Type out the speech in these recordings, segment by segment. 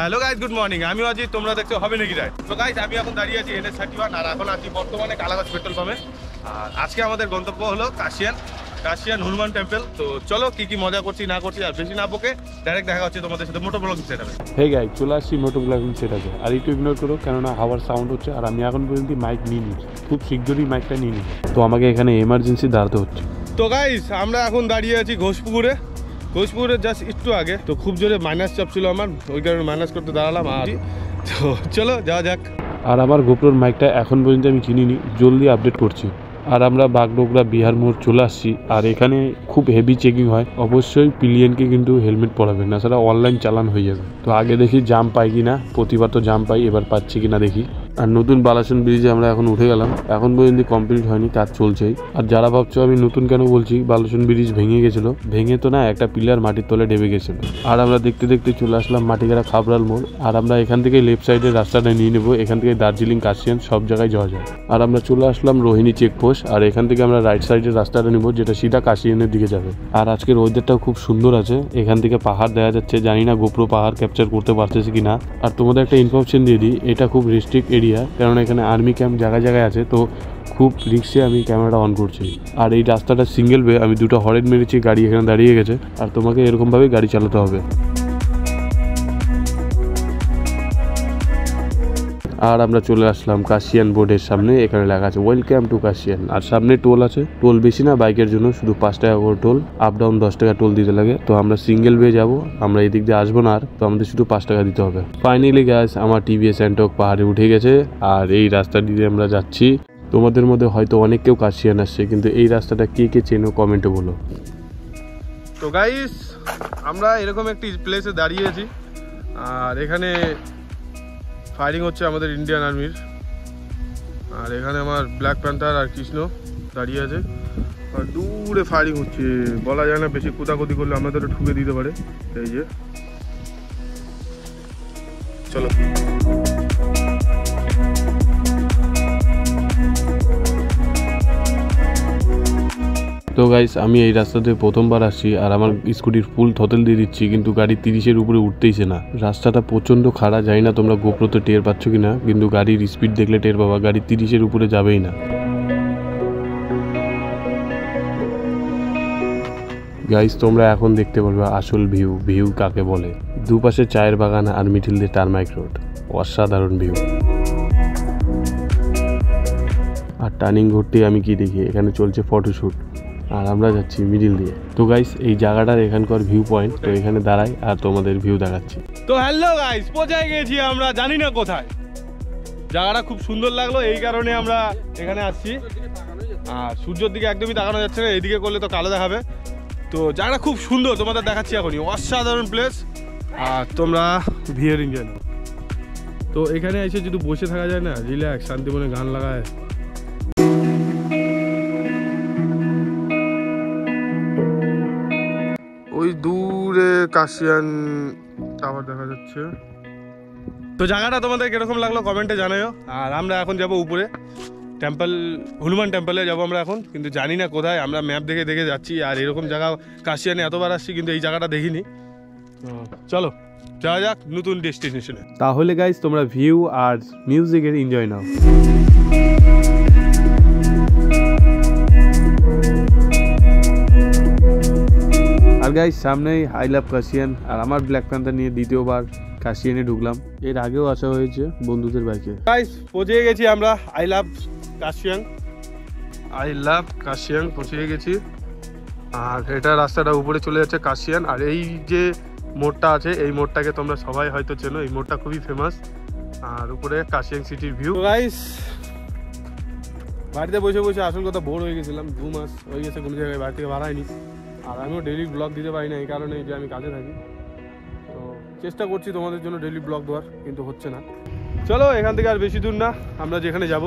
Hello guys, good morning. আমি অজিত, তোমরা দেখছো হবে নাকি রাইড। তো গাইস, আমি এখন দাঁড়িয়ে আছি NH31 আর এখন আছি বর্তমানে কালাগাছ পেট্রোল পাম্পে। আর আজকে আমাদের গন্তব্য হলো কাশিয়ান হনুমান টেম্পল। তো চলো কি কি মজা করছি না করছি আর বেশি না বকে ডাইরেক্ট দেখা হচ্ছে তোমাদের সাথে মোটো ব্লগিং সেটআপে। হে গাইস, চলে আসছি মোটো ব্লগিং সেটআপে। আর একটু ইগনোর করো, কেননা হাওয়ার সাউন্ড হচ্ছে আর আমি এখন পর্যন্ত মাইক নিয়ে নিচ্ছি, খুব শীঘ্রই মাইকটা নিয়ে নিই। তো আমাকে এখানে এমার্জেন্সি দাঁড়াতে হচ্ছে। তো গাইস, আমরা এখন দাঁড়িয়ে আছি ঘোষপুকুরের জাস্ট একটু আগে। তো খুব জোরে মাইনাস চাপ ছিল আমার, ওই কারণে মাইনাস করতে দাঁড়ালাম। আর তো চলো যাওয়া যাক। আর আমার গোপ্রোর মাইকটা এখন পর্যন্ত আমি কিনিনি, জলদি আপডেট করছি। আর আমরা বাগডোগরা বিহার মোড় চলে আসছি। আর এখানে খুব হেভি চেকিং হয়, অবশ্যই পিলিয়নকে কিন্তু হেলমেট পরাবেন, না ছাড়া অনলাইন চালান হয়ে যাবে। তো আগে দেখি জাম পাই কিনা, প্রতিবার তো জাম পাই, এবার পাচ্ছি কিনা দেখি। আর নতুন বালাসন ব্রিজে আমরা এখন উঠে গেলাম, এখন পর্যন্ত কমপ্লিট হয়নি, কাজ চলছেই। আর যারা ভাবছো আমি নতুন কেন বলছি, বালাসন ব্রিজ ভেঙে গেছিল, ভেঙে তো না, একটা পিলার মাটির তলে ডেবে গেছিল। আর আমরা দেখতে দেখতে চলে আসলাম মাটিগাড়া খাবরাল মোড়। আর আমরা এখান থেকে লেফট সাইডের রাস্তাটা নিয়ে নেবো, এখান থেকে দার্জিলিং, কাশিয়ান সব জায়গায় যাওয়া যায়। আর আমরা চলে আসলাম রোহিণী চেকপোস্ট। আর এখান থেকে আমরা রাইট সাইডের রাস্তাটা নিব, যেটা সিধা কাশিয়ানের দিকে যাবে। আর আজকের ওয়েদারটাও খুব সুন্দর আছে, এখান থেকে পাহাড় দেখা যাচ্ছে। জানি না গোপ্রো পাহাড় ক্যাপচার করতে পারতেছে কিনা। আর তোমাদের একটা ইনফরমেশন দিয়ে দিই, এটা খুব রেস্ট্রিক্ট এরিয়া, কারণ এখানে আর্মি ক্যাম্প জায়গায় জায়গায় আছে। তো খুব রিক্সে আমি ক্যামেরাটা অন করছি। আর এই রাস্তাটা সিঙ্গেল ওয়ে, আমি দুটো হরেন মেরেছি, গাড়ি এখানে দাঁড়িয়ে গেছে। আর তোমাকে এরকমভাবে গাড়ি চালাতে হবে। আর আমরা চলে আসলাম কাশিয়ান বোর্ডের সামনে, এখানে লেখা আছে ওয়েলকাম টু কাশিয়ান। আর সামনে টোল আছে, টোল বেশি না, বাইকের জন্য শুধু 5 টাকা করে টোল, আপ ডাউন 10 টাকা টোল দিতে লাগে। তো আমরা সিঙ্গেল ওয়ে যাবো, আমরা এই দিক দিয়ে আসবো না, আর তো আমাদের শুধু 5 টাকা দিতে হবে। ফাইনালি গাইস, আমার টিভিএস অ্যান্টক পাহাড়ে উঠে গেছে। আর এই রাস্তা দিয়ে আমরা যাচ্ছি। তোমাদের মধ্যে হয়তো অনেক কেউ কাশিয়ান আসছে, কিন্তু এই রাস্তাটা কে কে চেনো কমেন্টে বলো। তো গাইস, আমরা এরকম একটি প্লেসে দাঁড়িয়ে আছি। আর এখানে ফায়ারিং হচ্ছে আমাদের ইন্ডিয়ান আর্মির। আর এখানে আমার ব্ল্যাক প্যান্থার আর কৃষ্ণ দাঁড়িয়ে আছে। আর দূরে ফায়ারিং হচ্ছে, বলা যায় না, বেশি কুদাকুদি করলে আমাদেরও ঠুকে দিতে পারে। এই যে চলো। তো গাইস, আমি এই রাস্তাতে প্রথমবার আসছি। আর আমার স্কুটির ফুল থতল দিয়ে দিচ্ছি, কিন্তু গাড়ি 30-এর উপরে উঠতেইছে না। রাস্তাটা প্রচণ্ড খাড়া, জানি না তোমরা গোপ্রোতে টের পাচ্ছ কিনা, কিন্তু গাড়ির স্পিড দেখলে টের পাবা, গাড়ি 30-এর উপরে যাবেই না। গাইস, তোমরা এখন দেখতে পারবে আসল ভিউ কাকে বলে। দুপাশে চায়ের বাগান আর মিডিল দিয়ে টারমাইক রোড, অসাধারণ ভিউ। আর টার্নিং ঘুরতে আমি কি দেখি, এখানে চলছে ফটোশ্যুট, আর আমরা যাচ্ছি মিডিল দিয়ে। তো গাইস, এই জায়গাটার এখানকার ভিউ পয়েন্ট, তো এখানে দাঁড়াই আর তোমাদের ভিউ দেখাচ্ছি। তো হ্যালো গাইস, পৌঁছে গেছি আমরা, জানি না কোথায়। জায়গাটা খুব সুন্দর লাগলো, এই কারণে আমরা এখানে আসছি। আর সূর্যের দিকে একদমই তাকানো যাচ্ছে না, এইদিকে করলে তো কালো দেখাবে। তো জায়গাটা খুব সুন্দর, তোমাদের দেখাচ্ছি এখনই, অসাধারণ প্লেস। আর তোমরা ভিউর এনজয় নাও। তো এখানে এসে যদি বসে থাকা যায় না, রিল্যাক্স, শান্তি মনে গান লাগায়। ওই দূরে কাশিয়ান টাওয়ার দেখা যাচ্ছে। তো জায়গাটা তোমাদের কিরকম লাগলো কমেন্টে জানাও। আর আমরা এখন যাব উপরে টেম্পল, হনুমান টেম্পলে যাবো আমরা এখন, কিন্তু জানি না কোথায়। আমরা ম্যাপ দেখে দেখে যাচ্ছি। আর এরকম জায়গা কাশিয়ানে এতবার আসছি, কিন্তু এই জায়গাটা দেখিনি। চলো যাওয়া যাক নতুন ডেস্টিনেশনে। তাহলে গাইস, তোমরা ভিউ আর মিউজিকের এনজয় নাও। আর গাইস, সামনেই আই লাভ কাশিয়ান। আর আমার ব্ল্যাক প্যান্থার নিয়ে দ্বিতীয়বার কাশিয়ানে ঢুকলাম, এর আগেও আসা হয়েছে বন্ধুদের বাইকে। গাইস, পৌঁছে গেছি আমরা আই লাভ কাশিয়ান পৌঁছে গেছি। আর এটা রাস্তাটা উপরে চলে যাচ্ছে কাশিয়ান। আর এই যে মোড়টা আছে, এই মোড়টাকে তোমরা সবাই হয়তো চেনো, এই মোড়টা খুবই ফেমাস। আর উপরে কাশিয়ান সিটির ভিউ। গাইস, বাড়িতে বসে বসে আসল কথা বোর হয়ে গেছিলাম, 2 মাস হয়ে গেছে কোনো জায়গায় বাড়ি থেকে বাড়াইনি। আর আমিও ডেইলি ব্লগ দিতে পারি না, এই কারণে যে আমি কাজে থাকি। তো চেষ্টা করছি তোমাদের জন্য ডেইলি ব্লগ দেওয়ার, কিন্তু হচ্ছে না। চলো, এখান থেকে আর বেশি দূর না, আমরা যেখানে যাব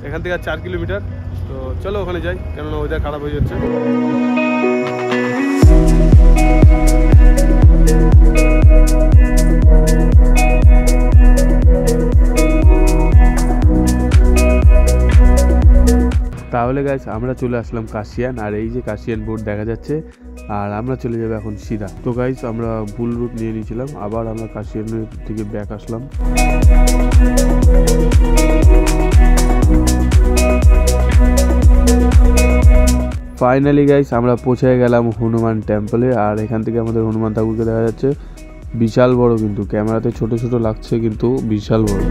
এখান থেকে আর 4 কিলোমিটার। তো চলো ওখানে যাই, কেননা ওয়েদার খারাপ হয়ে যাচ্ছে। তাহলে গাইস, আমরা চলে আসলাম কাশিয়ান। আর এই যে কাশিয়ান বোর্ড দেখা যাচ্ছে, আর আমরা চলে যাবো এখন সিধা। তো গাইস আমরা ভুল রুট নিয়ে নিয়েছিলাম, আবার আমরা কাশিয়ানের থেকে ব্যাক আসলাম। ফাইনালি গাইস আমরা পৌঁছে গেলাম হনুমান টেম্পলে। আর এখান থেকে আমাদের হনুমান ঠাকুরকে দেখা যাচ্ছে, বিশাল বড়, কিন্তু ক্যামেরাতে ছোট ছোট লাগছে কিন্তু বিশাল বড়।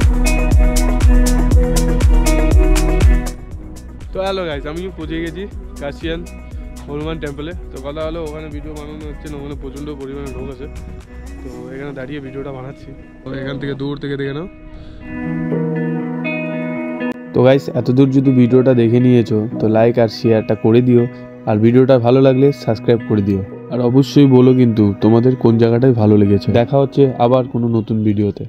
তো হ্যালো গাইস, আমি পৌঁছে গেছি কাশিয়ান হনুমান টেম্পলে। তো কথা হলো ওখানে ভিডিও বানানো হচ্ছে না, ওখানে প্রচণ্ড পরিমাণে লোক আছে, তো এখানে দাঁড়িয়ে ভিডিওটা বানাচ্ছি। তো এখান থেকে দূর থেকে দেখে নাও। তো গাইস এতদূর যদি ভিডিওটা দেখে নিয়েছো তো লাইক আর শেয়ারটা করে দিও, আর ভিডিওটা ভালো লাগলে সাবস্ক্রাইব করে দিও, আর অবশ্যই বলো কিন্তু তোমাদের কোন জায়গাটায় ভালো লেগেছে। দেখা হচ্ছে আবার কোনো নতুন ভিডিওতে।